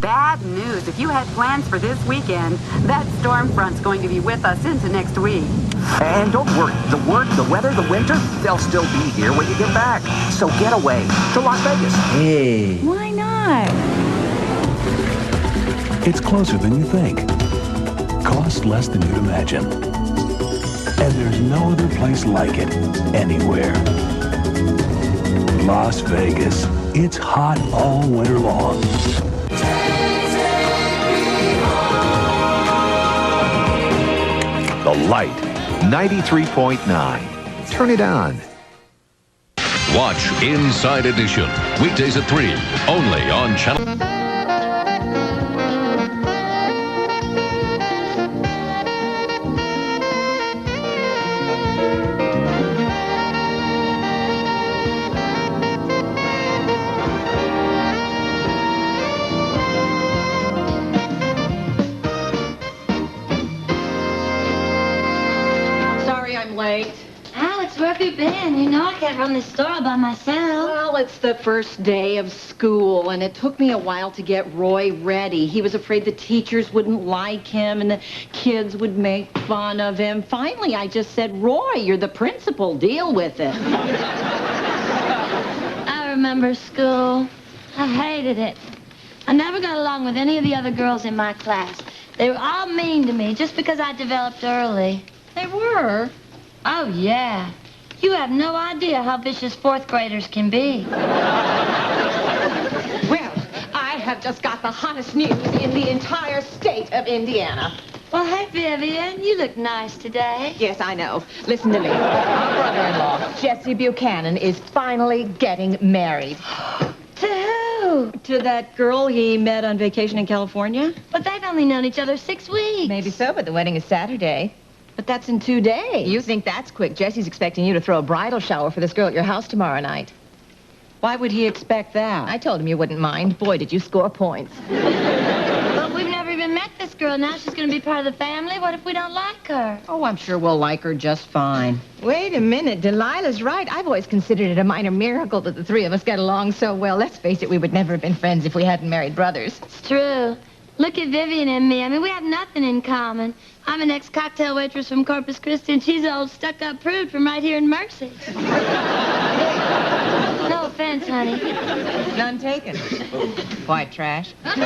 Bad news. If you had plans for this weekend, that storm front's going to be with us into next week. And don't worry, the work, the weather, the winter, they'll still be here when you get back. So get away to Las Vegas. Hey. Why not? It's closer than you think. Costs less than you'd imagine. And there's no other place like it anywhere. Las Vegas. It's hot all winter long. The Light, 93.9. Turn it on. Watch Inside Edition, weekdays at 3, only on Channel... Late. Alex, where have you been? You know I can't run this store all by myself. Well, it's the first day of school, and it took me a while to get Roy ready. He was afraid the teachers wouldn't like him and the kids would make fun of him. Finally, I just said, Roy, you're the principal. Deal with it. I remember school. I hated it. I never got along with any of the other girls in my class. They were all mean to me just because I developed early. They were? Oh, yeah. You have no idea how vicious fourth graders can be. Well, I have just got the hottest news in the entire state of Indiana. Well, hey, Vivian, you look nice today. Yes, I know. Listen to me. Our brother-in-law, Jesse Buchanan, is finally getting married. To who? To that girl he met on vacation in California. But they've only known each other 6 weeks. Maybe so, but the wedding is Saturday. But that's in 2 days. You think that's quick. Jesse's expecting you to throw a bridal shower for this girl at your house tomorrow night. Why would he expect that? I told him you wouldn't mind. Boy, did you score points. But we've never even met this girl. Now she's going to be part of the family. What if we don't like her? Oh, I'm sure we'll like her just fine. Wait a minute. Delilah's right. I've always considered it a minor miracle that the three of us got along so well. Let's face it, we would never have been friends if we hadn't married brothers. It's true. Look at Vivian and me. I mean, we have nothing in common. I'm an ex-cocktail waitress from Corpus Christi, and she's an old stuck-up prude from right here in Mercy. No offense, honey. None taken. White trash. Well,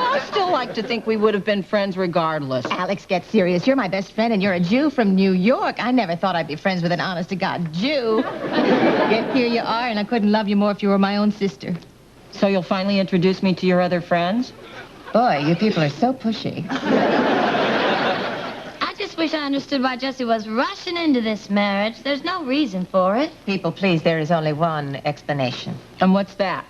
I still like to think we would have been friends regardless. Alex, get serious. You're my best friend, and you're a Jew from New York. I never thought I'd be friends with an honest-to-God Jew. Yet here you are, and I couldn't love you more if you were my own sister. So you'll finally introduce me to your other friends? Boy, you people are so pushy. I just wish I understood why Jesse was rushing into this marriage. There's no reason for it. People, please, there is only one explanation. And what's that?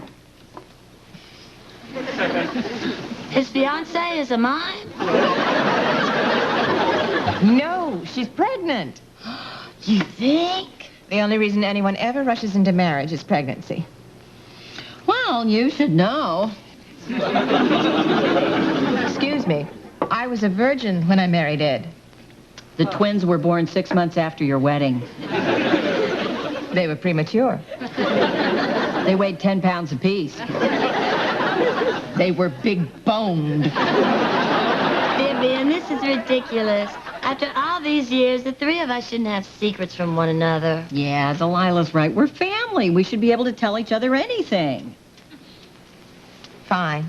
His fiancée is a mime? No, she's pregnant. You think? The only reason anyone ever rushes into marriage is pregnancy. Well, you should know. Excuse me. I was a virgin when I married Ed. The twins were born 6 months after your wedding. They were premature. They weighed 10 pounds apiece. They were big-boned. Vivian, this is ridiculous. After all these years, the three of us shouldn't have secrets from one another. Yeah, Delilah's right. We're family. We should be able to tell each other anything. Fine.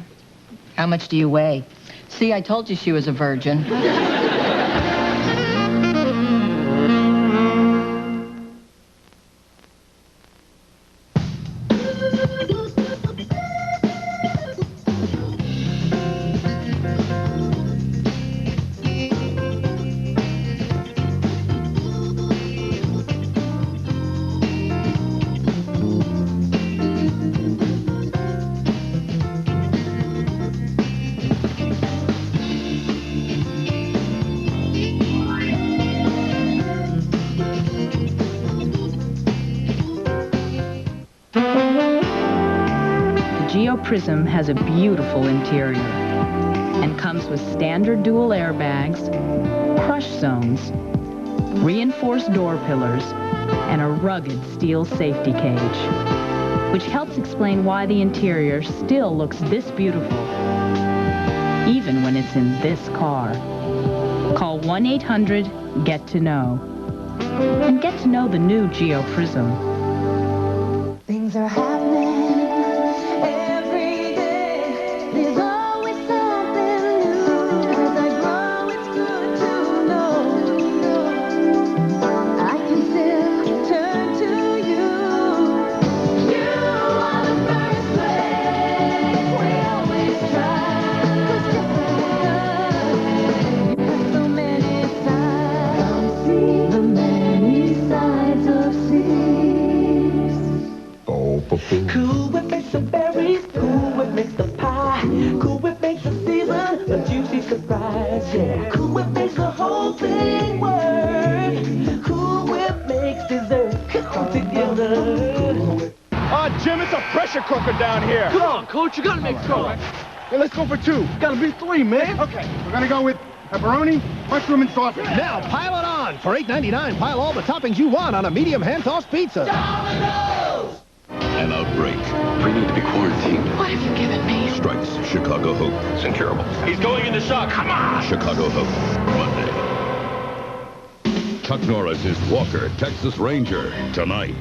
How much do you weigh? See, I told you she was a virgin. Prism has a beautiful interior and comes with standard dual airbags, crush zones, reinforced door pillars, and a rugged steel safety cage. which helps explain why the interior still looks this beautiful, even when it's in this car. Call 1-800-GET-TO-KNOW and get to know the new Geo Prism. Things are happening every day. There's always something new. As I grow, it's good to know. I can still turn to you. You are the first place we always try. 'Cause just like us, you have so many sides. See the many sides of seas. Cool Whip makes the berries, Cool Whip makes the pie, Cool Whip makes the season a juicy surprise, yeah. Cool Whip makes the whole thing work. Cool Whip makes dessert come together. Jim, it's a pressure cooker down here. Come on, Coach, you gotta make trouble. Hey, let's go for 2. Gotta be 3, man. Okay, we're gonna go with pepperoni, mushroom, and sausage. Now pile it on. For $8.99, pile all the toppings you want on a medium hand-tossed pizza. An outbreak. We need to be quarantined. What have you given me? Strikes Chicago Hope. It's incurable. He's going into shock. Come on! Chicago Hope. Monday. Chuck Norris is Walker, Texas Ranger. Tonight.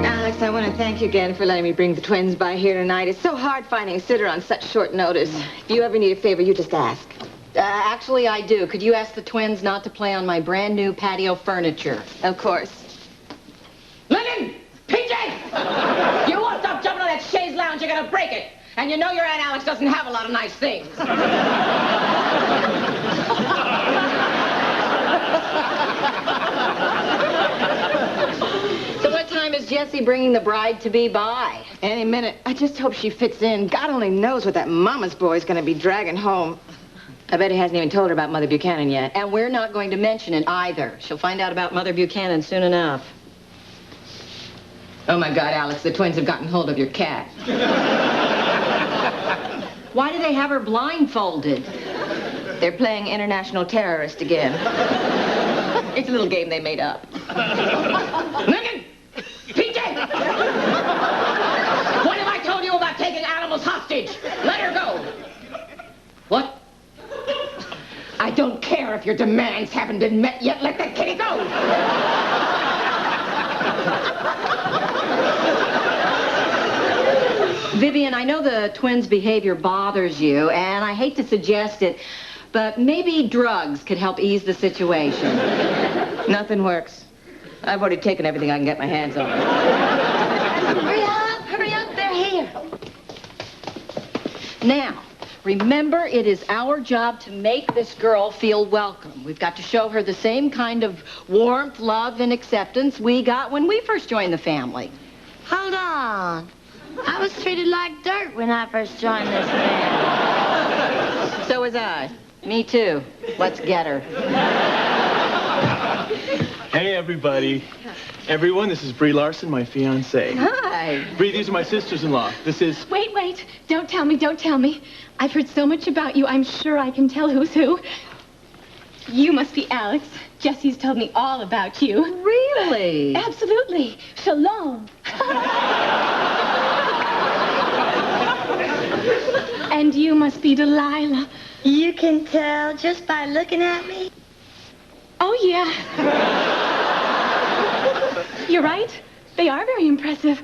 Alex, I want to thank you again for letting me bring the twins by here tonight. It's so hard finding a sitter on such short notice. If you ever need a favor, you just ask. Actually, I do. Could you ask the twins not to play on my brand new patio furniture? Of course. Lennon! PJ! You won't stop jumping on that chaise lounge, you're gonna break it. And you know your Aunt Alex doesn't have a lot of nice things. So what time is Jessie bringing the bride-to-be by? Any minute. I just hope she fits in. God only knows what that mama's boy's gonna be dragging home. I bet he hasn't even told her about Mother Buchanan yet. And we're not going to mention it either. She'll find out about Mother Buchanan soon enough. Oh, my God, Alex, the twins have gotten hold of your cat. Why do they have her blindfolded? They're playing international terrorist again. It's a little game they made up. Lincoln! PJ! What have I told you about taking animals hostage? Let her go. What? I don't care if your demands haven't been met yet. Let that kitty go. Vivian, I know the twins' behavior bothers you, and I hate to suggest it, but maybe drugs could help ease the situation. Nothing works. I've already taken everything I can get my hands on. Hurry up, they're here. Now, remember, it is our job to make this girl feel welcome. We've got to show her the same kind of warmth, love, and acceptance we got when we first joined the family. Hold on. I was treated like dirt when I first joined this family. So was I. Me too. Let's get her. Hey, everybody. Everyone, this is Brie Larson, my fiancée. Hi. Brie, these are my sisters-in-law. This is... Wait. Don't tell me. I've heard so much about you, I'm sure I can tell who's who. You must be Alex. Jessie's told me all about you. Really? Absolutely. Shalom. And you must be Delilah. You can tell just by looking at me. Oh, yeah. You're right. They are very impressive.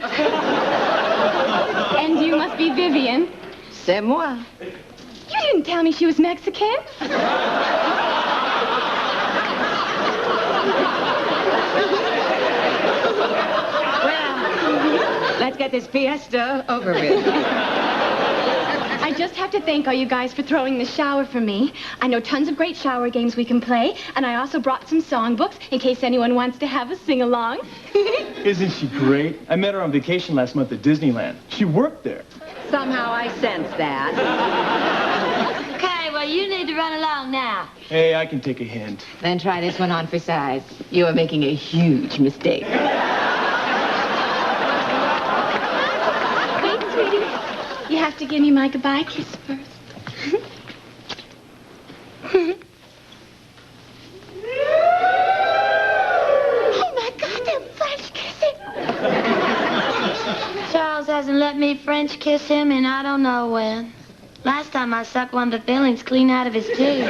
And you must be Vivian. C'est moi. You didn't tell me she was Mexican. Well, let's get this fiesta over with. I just have to thank all you guys for throwing the shower for me. I know tons of great shower games we can play, and I also brought some songbooks in case anyone wants to have a sing-along. Isn't she great? I met her on vacation last month at Disneyland. She worked there. Somehow I sense that. Okay, well, you need to run along now. Hey, I can take a hint. Then try this one on for size. You are making a huge mistake. Wait, sweetie. You have to give me my goodbye kiss first. me French kiss him and I don't know when. Last time I sucked one of the fillings clean out of his teeth.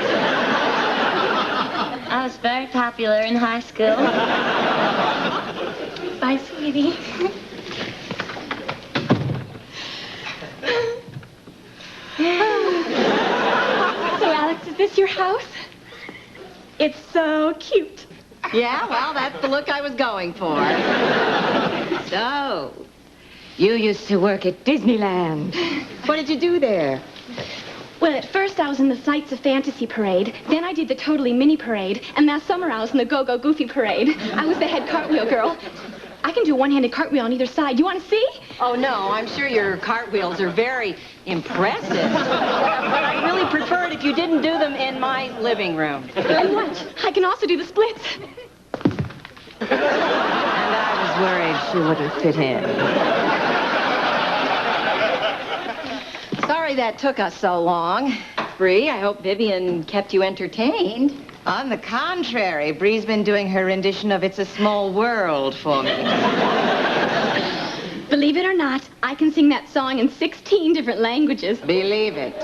I was very popular in high school. Bye, sweetie. So, Alex, is this your house? It's so cute. Yeah, well, that's the look I was going for. So, you used to work at Disneyland. What did you do there? Well, at first I was in the Flights of Fantasy parade. Then I did the Totally Mini parade. And last summer I was in the Go-Go Goofy parade. I was the head cartwheel girl. I can do a one-handed cartwheel on either side. You want to see? Oh, no, I'm sure your cartwheels are very impressive. But I'd really prefer it if you didn't do them in my living room. And watch, I can also do the splits. And I was worried she wouldn't fit in. Sorry that took us so long. Bree, I hope Vivian kept you entertained. On the contrary, Bree's been doing her rendition of It's a Small World for me. Believe it or not, I can sing that song in 16 different languages. Believe it.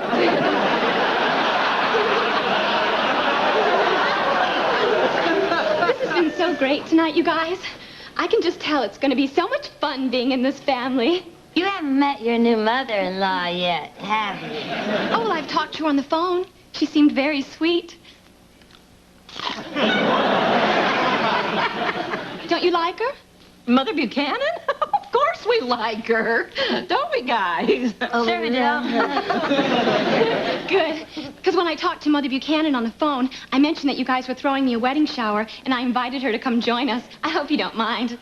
This has been so great tonight, you guys. I can just tell it's going to be so much fun being in this family. You haven't met your new mother-in-law yet, have you? Oh, well, I've talked to her on the phone. She seemed very sweet. Don't you like her? Mother Buchanan? Of course we like her. Don't we, guys? Sure we do. Good. Because when I talked to Mother Buchanan on the phone, I mentioned that you guys were throwing me a wedding shower, and I invited her to come join us. I hope you don't mind.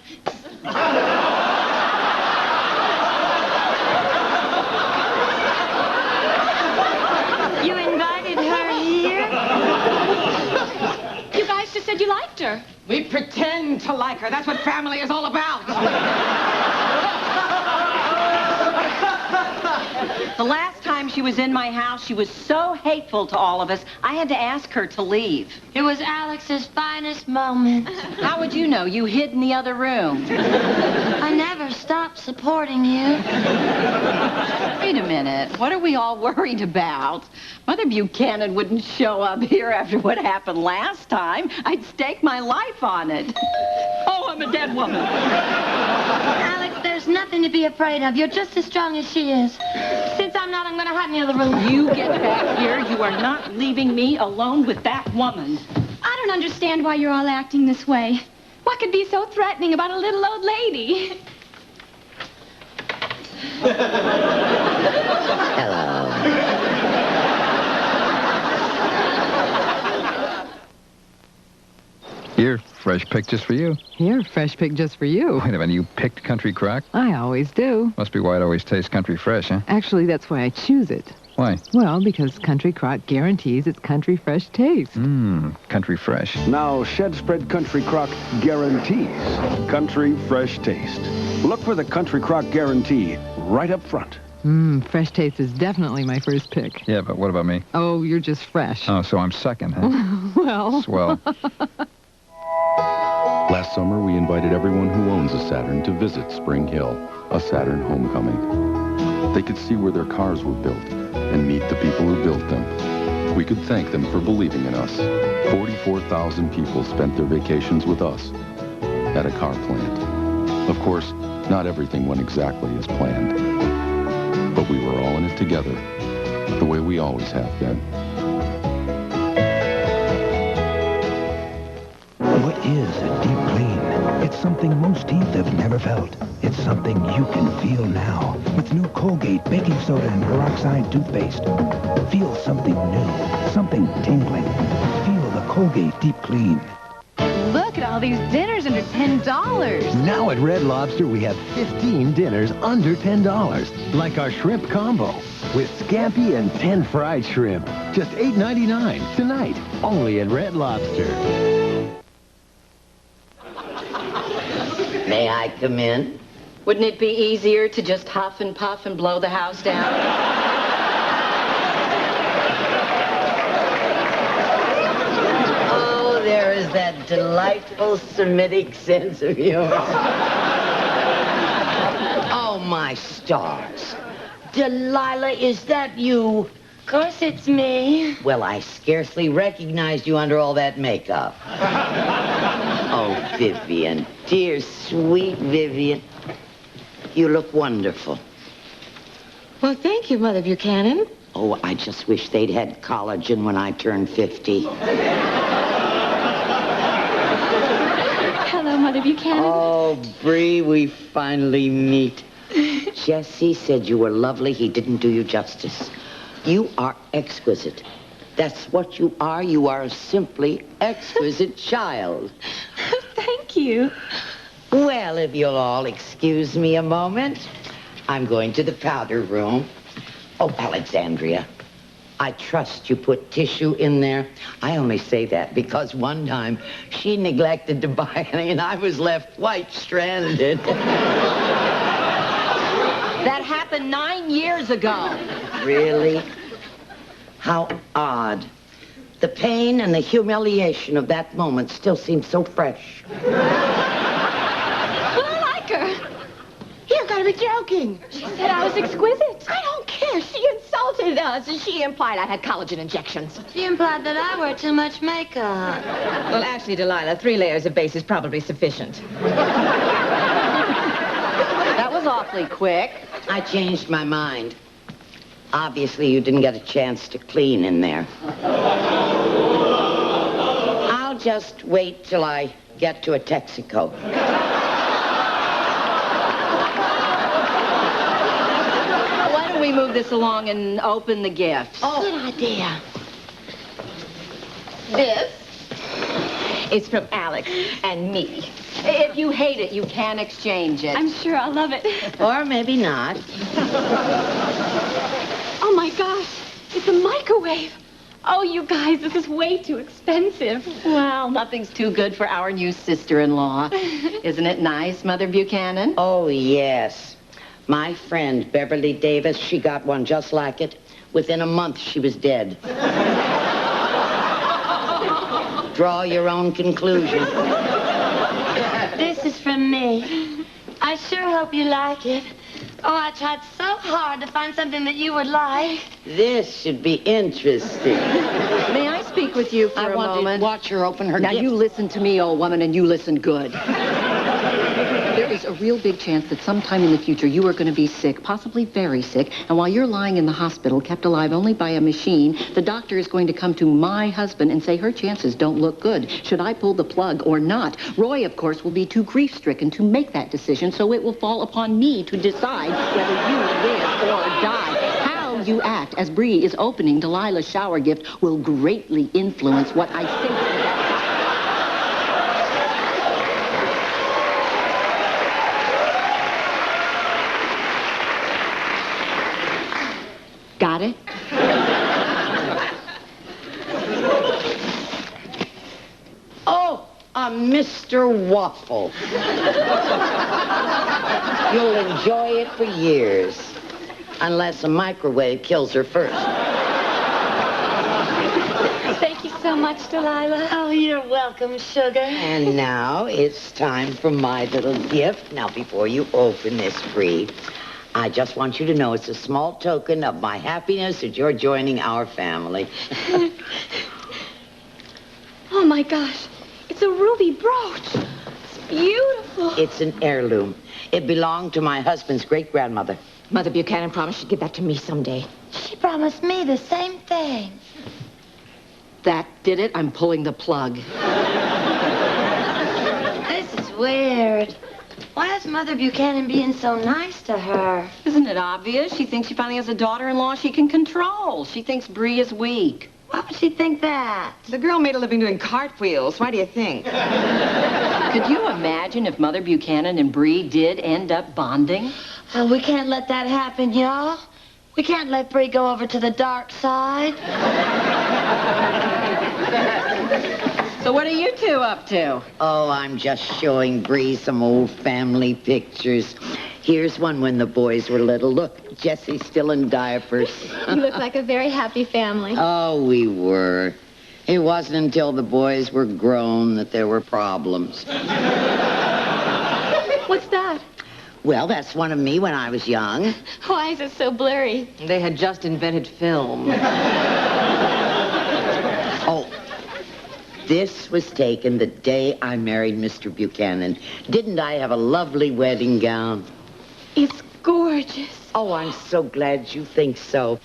You invited her here? You guys just said you liked her. We pretend to like her. That's what family is all about. The last time she was in my house, she was so hateful to all of us, I had to ask her to leave. It was Alex's finest moment. How would you know? You hid in the other room. I never stopped supporting you. Wait a minute. What are we all worried about? Mother Buchanan wouldn't show up here after what happened last time. I'd stake my life on it. Oh, I'm a dead woman. Alex, there's nothing to be afraid of. You're just as strong as she is. Since I'm not, I'm going to hide in the other room. You get back here. You are not leaving me alone with that woman. I don't understand why you're all acting this way. What could be so threatening about a little old lady? Hello. Here, fresh pick just for you. Here, fresh pick just for you. Wait a minute, you picked Country Crock? I always do. Must be why it always tastes country fresh, huh? Actually, that's why I choose it. Why? Well, because Country Crock guarantees its country fresh taste. Country fresh. Now, Shed Spread Country Crock guarantees country fresh taste. Look for the Country Crock guarantee right up front. Fresh taste is definitely my first pick. Yeah, but what about me? Oh, you're just fresh. Oh, so I'm second, huh? Well. Swell. Last summer, we invited everyone who owns a Saturn to visit Spring Hill, a Saturn homecoming. They could see where their cars were built and meet the people who built them. We could thank them for believing in us. 44,000 people spent their vacations with us at a car plant. Of course, not everything went exactly as planned, but we were all in it together, the way we always have been. What is a deep clean? It's something most teeth have never felt. It's something you can feel now with new Colgate baking soda and peroxide toothpaste. Feel something new, something tingling. Feel the Colgate Deep Clean. Look at all these dinners under $10. Now at Red Lobster, we have 15 dinners under $10, like our shrimp combo with scampi and 10 fried shrimp. Just $8.99 tonight, only at Red Lobster. May I come in? Wouldn't it be easier to just huff and puff and blow the house down? Oh, there is that delightful Semitic sense of yours. Oh, my stars. Delilah, is that you? Of course it's me. Well, I scarcely recognized you under all that makeup. Oh, Vivian. Dear, sweet Vivian. You look wonderful. Well, thank you, Mother Buchanan. Oh, I just wish they'd had collagen when I turned 50. Hello, Mother Buchanan. Oh, Bree, we finally meet. Jesse said you were lovely. He didn't do you justice. You are exquisite. That's what you are. You are a simply exquisite child. Thank you. Well, if you'll all excuse me a moment, I'm going to the powder room. Oh, Alexandria, I trust you put tissue in there. I only say that because one time she neglected to buy any and I was left quite stranded. That happened 9 years ago. Really? How odd. The pain and the humiliation of that moment still seem so fresh. Well, I like her. You've got to be joking. She said I was exquisite. I don't care. She insulted us, and she implied I had collagen injections. She implied that I wear too much makeup. Well, actually, Delilah, 3 layers of base is probably sufficient. That was awfully quick. I changed my mind. Obviously, you didn't get a chance to clean in there. I'll just wait till I get to a Texaco. Why don't we move this along and open the gifts? Oh, good idea. This is from Alex and me. If you hate it, you can exchange it. I'm sure I'll love it. Or maybe not. Oh, my gosh. It's a microwave. Oh, you guys, this is way too expensive. Well, nothing's too good for our new sister-in-law. Isn't it nice, Mother Buchanan? Oh, yes. My friend, Beverly Davis, she got one just like it. Within a month, she was dead. Draw your own conclusion. This is from me. I sure hope you like it. Oh, I tried so hard to find something that you would like. This should be interesting. May I speak with you for a moment? I want to watch her open her Now, gift. you listen to me, old woman, and you listen good. There is a real big chance that sometime in the future you are going to be sick, possibly very sick, and while you're lying in the hospital, kept alive only by a machine, the doctor is going to come to my husband and say her chances don't look good. Should I pull the plug or not? Roy, of course, will be too grief-stricken to make that decision, so it will fall upon me to decide whether you live or die. How you act as Bree is opening Delilah's shower gift will greatly influence what I think of that. Got it? Oh, a Mr. Waffle. You'll enjoy it for years. Unless a microwave kills her first. Thank you so much, Delilah. Oh, you're welcome, sugar. And now it's time for my little gift. Now, before you open this, Bree, I just want you to know it's a small token of my happiness that you're joining our family. Oh, my gosh. It's a ruby brooch. It's beautiful. It's an heirloom. It belonged to my husband's great-grandmother. Mother Buchanan promised she'd give that to me someday. She promised me the same thing. That did it. I'm pulling the plug. This is weird. Why is Mother Buchanan being so nice to her? Isn't it obvious? She thinks she finally has a daughter-in-law she can control. She thinks Bree is weak. Why would she think that? The girl made a living doing cartwheels. Why do you think? Could you imagine if Mother Buchanan and Bree did end up bonding? Oh, we can't let that happen, y'all. We can't let Bree go over to the dark side. So what are you two up to? Oh, I'm just showing Bree some old family pictures. Here's one when the boys were little. Look, Jesse's still in diapers. You look like a very happy family. Oh, we were. It wasn't until the boys were grown that there were problems. What's that? Well, that's one of me when I was young. Why is it so blurry? They had just invented film. Oh, this was taken the day I married Mr. Buchanan. Didn't I have a lovely wedding gown? It's gorgeous. Oh, I'm so glad you think so.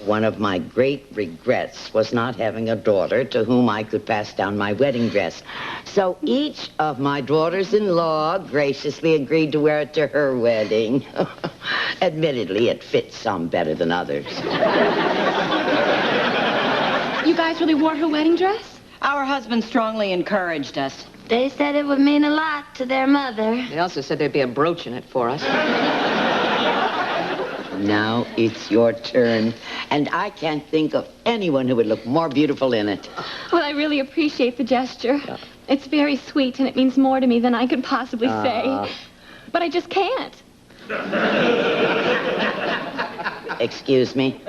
One of my great regrets was not having a daughter to whom I could pass down my wedding dress. So each of my daughters-in-law graciously agreed to wear it to her wedding. Admittedly, it fits some better than others. You guys really wore her wedding dress? Our husband strongly encouraged us. They said it would mean a lot to their mother. They also said there'd be a brooch in it for us. Now it's your turn, and I can't think of anyone who would look more beautiful in it. Well, I really appreciate the gesture. It's very sweet, and it means more to me than I could possibly say. But I just can't. Excuse me?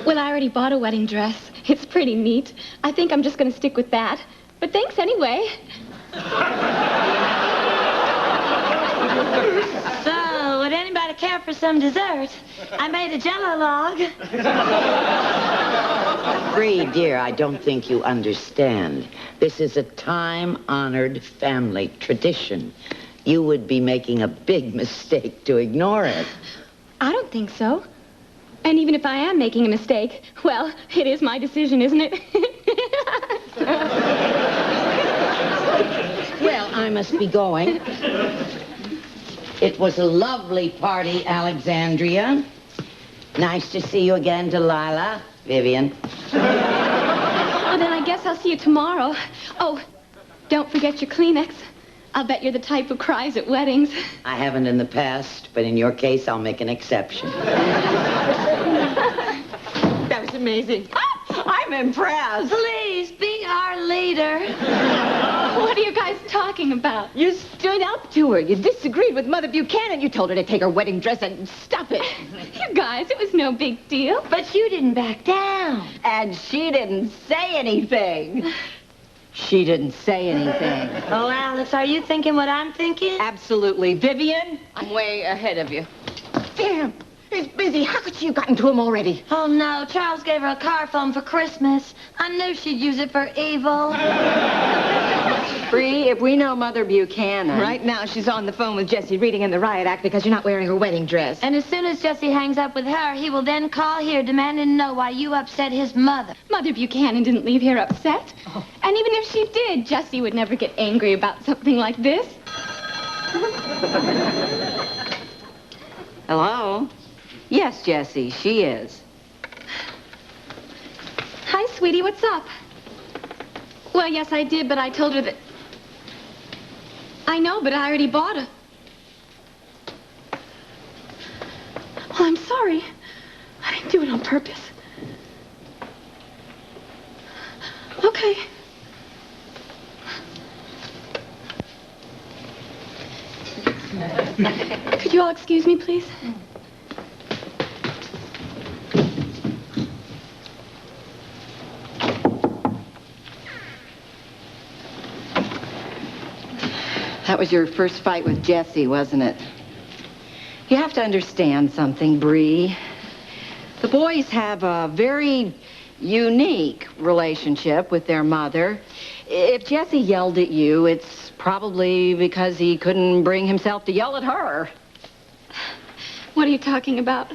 Well, I already bought a wedding dress. It's pretty neat. I think I'm just going to stick with that. But thanks anyway. So, would anybody care for some dessert? I made a Jell-O log. Bree, dear, I don't think you understand. This is a time-honored family tradition. You would be making a big mistake to ignore it. I don't think so. And even if I am making a mistake, well, it is my decision, isn't it? Well, I must be going. It was a lovely party, Alexandria. Nice to see you again, Delilah. Vivian. Well, then I guess I'll see you tomorrow. Oh, don't forget your Kleenex. I'll bet you're the type who cries at weddings. I haven't in the past, but in your case, I'll make an exception. That was amazing. I'm impressed. Please, be our leader. What are you guys talking about? You stood up to her. You disagreed with Mother Buchanan. You told her to take her wedding dress and stuff it. You guys, it was no big deal. But you didn't back down. And she didn't say anything. She didn't say anything. Oh, Alex, are you thinking what I'm thinking? Absolutely. Vivian? I'm way ahead of you. Damn, he's busy. How could she have gotten to him already? Oh, no. Charles gave her a car phone for Christmas. I knew she'd use it for evil. Bree, if we know Mother Buchanan... Right now, she's on the phone with Jessie reading in the riot act because you're not wearing her wedding dress. And as soon as Jesse hangs up with her, he will then call here demanding to know why you upset his mother. Mother Buchanan didn't leave here upset. Oh. And even if she did, Jessie would never get angry about something like this. Hello? Yes, Jessie, she is. Hi, sweetie, what's up? Well, yes, I did, but I told her that... I know, but I already bought her. Well, I'm sorry. I didn't do it on purpose. Okay. Could you all excuse me, please? That was your first fight with Jessie, wasn't it? You have to understand something, Bree. The boys have a very unique relationship with their mother. If Jessie yelled at you, it's probably because he couldn't bring himself to yell at her. What are you talking about?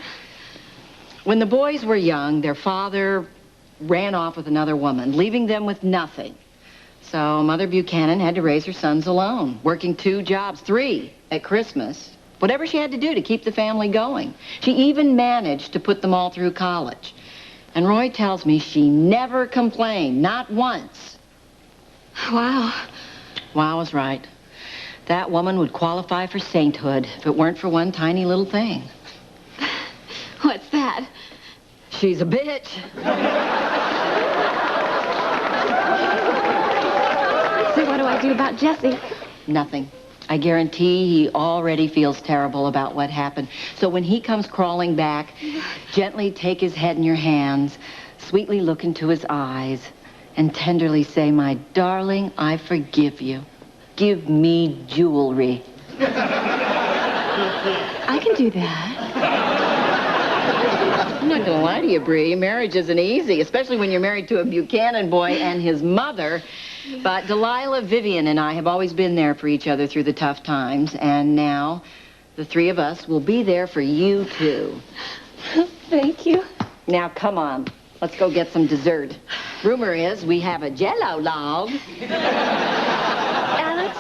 When the boys were young, their father ran off with another woman, leaving them with nothing. So Mother Buchanan had to raise her sons alone, working 2 jobs, 3 at Christmas. Whatever she had to do to keep the family going. She even managed to put them all through college. And Roy tells me she never complained, not once. Wow. Wow is right. That woman would qualify for sainthood if it weren't for one tiny little thing. What's that? She's a bitch. So what do I do about Jessie? Nothing. I guarantee he already feels terrible about what happened. So when he comes crawling back, gently take his head in your hands, sweetly look into his eyes, and tenderly say, "My darling, I forgive you. Give me jewelry." I can do that. I'm not going to lie to you, Bree. Marriage isn't easy, especially when you're married to a Buchanan boy and his mother. But Delilah, Vivian, and I have always been there for each other through the tough times. And now, the three of us will be there for you, too. Thank you. Now, come on. Let's go get some dessert. Rumor is we have a Jell-O log. Alex,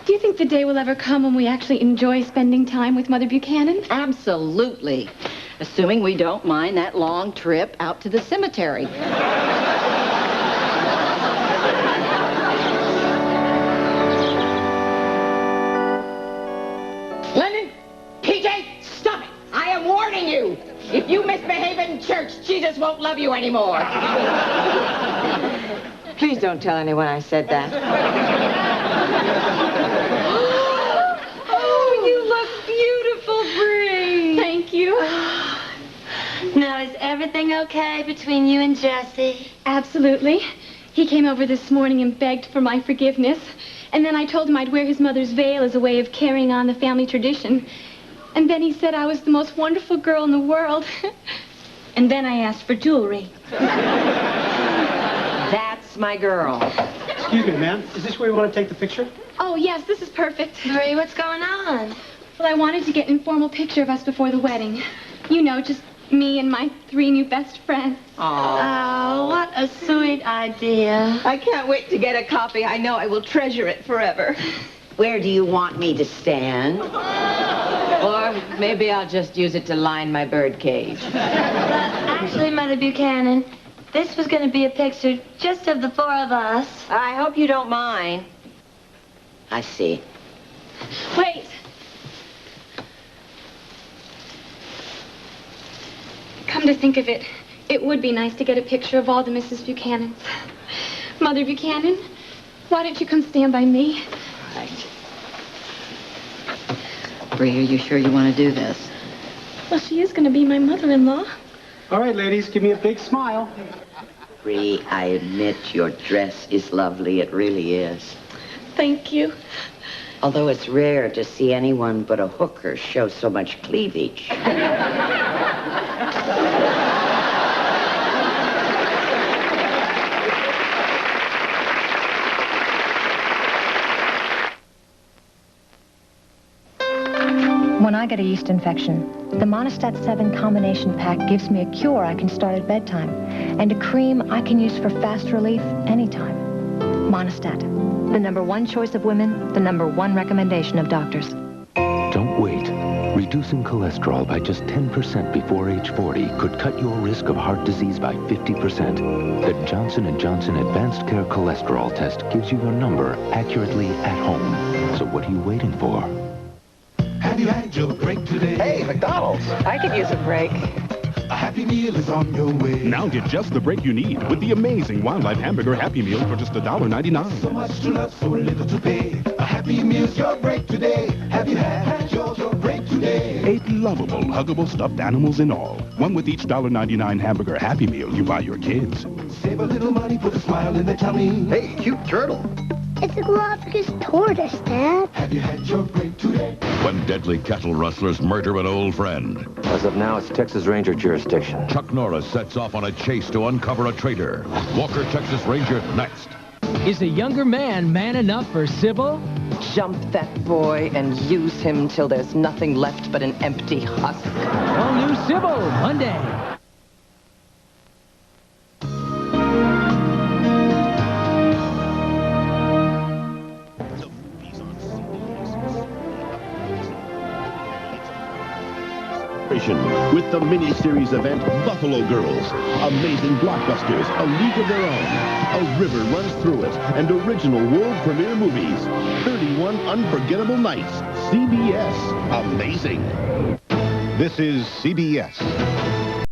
do you think the day will ever come when we actually enjoy spending time with Mother Buchanan? Absolutely. Assuming we don't mind that long trip out to the cemetery. Lennon, PJ, stop it. I am warning you. If you misbehave in church, Jesus won't love you anymore. Please don't tell anyone I said that. Oh, you look beautiful, Bree. Thank you. Now, is everything okay between you and Jesse? Absolutely. He came over this morning and begged for my forgiveness. And then I told him I'd wear his mother's veil as a way of carrying on the family tradition. And then he said I was the most wonderful girl in the world. And then I asked for jewelry. That's my girl. Excuse me, ma'am. Is this where you want to take the picture? Oh, yes, this is perfect. Bree, what's going on? Well, I wanted to get an informal picture of us before the wedding. You know, just me and my 3 new best friends. Oh, what a sweet idea. I can't wait to get a copy. I know I will treasure it forever. Where do you want me to stand? Or maybe I'll just use it to line my bird cage. Actually, Mother Buchanan, this was going to be a picture just of the 4 of us. I hope you don't mind. I see. Wait. Come to think of it, it would be nice to get a picture of all the Mrs. Buchanans. Mother Buchanan, why don't you come stand by me? Right. Bree, are you sure you want to do this? Well, she is going to be my mother-in-law. All right, ladies, give me a big smile. Bree, I admit your dress is lovely. It really is. Thank you. Although it's rare to see anyone but a hooker show so much cleavage. When I get a yeast infection, the Monistat 7 combination pack gives me a cure I can start at bedtime and a cream I can use for fast relief anytime. Monistat, the #1 choice of women, the #1 recommendation of doctors. Don't wait. Reducing cholesterol by just 10% before age 40 could cut your risk of heart disease by 50%. The Johnson & Johnson Advanced Care Cholesterol Test gives you your number accurately at home. So what are you waiting for? Have you had your break today? Hey, McDonald's. I could use a break. A Happy Meal is on your way. Now get just the break you need with the amazing Wildlife Hamburger Happy Meal for just $1.99. So much to love, so little to pay. A Happy Meal's your break today. Have you had your break today? 8 lovable, huggable stuffed animals in all. One with each $1.99 hamburger Happy Meal you buy your kids. Save a little money, put a smile in their tummy. Hey, cute turtle. It's a Galapagos tortoise, Dad. Have you had your break today? When deadly cattle rustlers murder an old friend. As of now, it's Texas Ranger jurisdiction. Chuck Norris sets off on a chase to uncover a traitor. Walker, Texas Ranger, next. Is a younger man enough for Sybil? Jump that boy and use him till there's nothing left but an empty husk. All new Sybil, Monday. With the mini-series event Buffalo Girls. Amazing blockbusters, a league of their own. A river runs through it, and original world premiere movies. 31 unforgettable nights. CBS. Amazing. This is CBS.